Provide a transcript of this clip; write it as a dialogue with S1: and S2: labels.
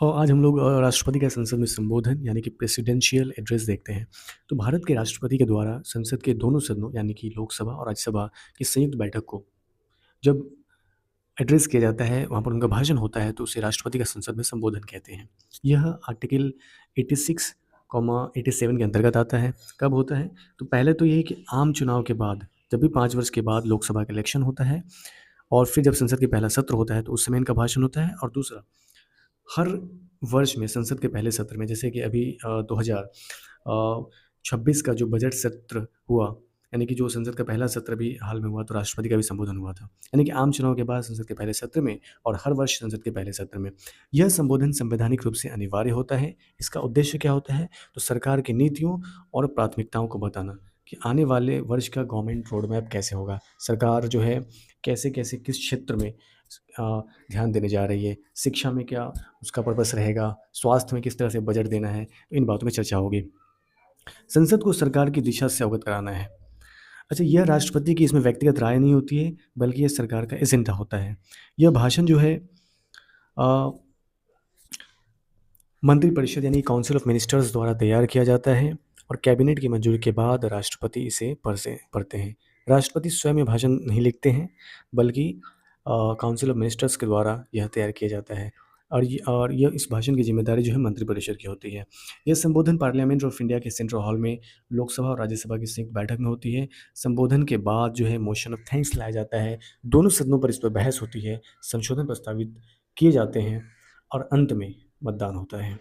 S1: और आज हम लोग राष्ट्रपति का संसद में संबोधन यानी कि प्रेसिडेंशियल एड्रेस देखते हैं। तो भारत के राष्ट्रपति के द्वारा संसद के दोनों सदनों यानी कि लोकसभा और राज्यसभा की संयुक्त बैठक को जब एड्रेस किया जाता है, वहाँ पर उनका भाषण होता है, तो उसे राष्ट्रपति का संसद में संबोधन कहते हैं। यह आर्टिकल 86, 87 के अंतर्गत आता है। कब होता है? तो पहले तो ये है कि आम चुनाव के बाद, जब भी 5 वर्ष के बाद लोकसभा का इलेक्शन होता है और फिर जब संसद का पहला सत्र होता है, तो उस समय इनका भाषण होता है। और दूसरा, हर वर्ष में संसद के पहले सत्र में, जैसे कि अभी 2026 का जो बजट सत्र हुआ, यानी कि जो संसद का पहला सत्र भी हाल में हुआ, तो राष्ट्रपति का भी संबोधन हुआ था। यानी कि आम चुनाव के बाद संसद के पहले सत्र में और हर वर्ष संसद के पहले सत्र में यह संबोधन संवैधानिक रूप से अनिवार्य होता है। इसका उद्देश्य क्या होता है? तो सरकार की नीतियों और प्राथमिकताओं को बताना कि आने वाले वर्ष का गवर्नमेंट रोड मैप कैसे होगा, सरकार जो है कैसे-कैसे किस क्षेत्र में ध्यान देने जा रही है, शिक्षा में क्या उसका पर्पस रहेगा, स्वास्थ्य में किस तरह से बजट देना है, इन बातों में चर्चा होगी। संसद को सरकार की दिशा से अवगत कराना है। अच्छा, यह राष्ट्रपति की इसमें व्यक्तिगत राय नहीं होती है, बल्कि यह सरकार का एजेंडा होता है। यह भाषण जो है अ, मंत्रिपरिषद यानी काउंसिल ऑफ मिनिस्टर्स द्वारा तैयार किया जाता है और कैबिनेट की मंजूरी के बाद राष्ट्रपति इसे पढ़ते हैं। राष्ट्रपति स्वयं ये भाषण नहीं लिखते हैं, बल्कि काउंसिल ऑफ मिनिस्टर्स के द्वारा यह तैयार किया जाता है। और यह इस भाषण की जिम्मेदारी जो है मंत्रिपरिषद की होती है। यह संबोधन पार्लियामेंट ऑफ इंडिया के सेंट्रल हॉल में लोकसभा और राज्यसभा की संयुक्त बैठक में होती है। संबोधन के बाद जो है मोशन ऑफ थैंक्स लाया जाता है, दोनों सदनों पर इस पर बहस होती है, संशोधन प्रस्तावित किए जाते हैं और अंत में मतदान होता है।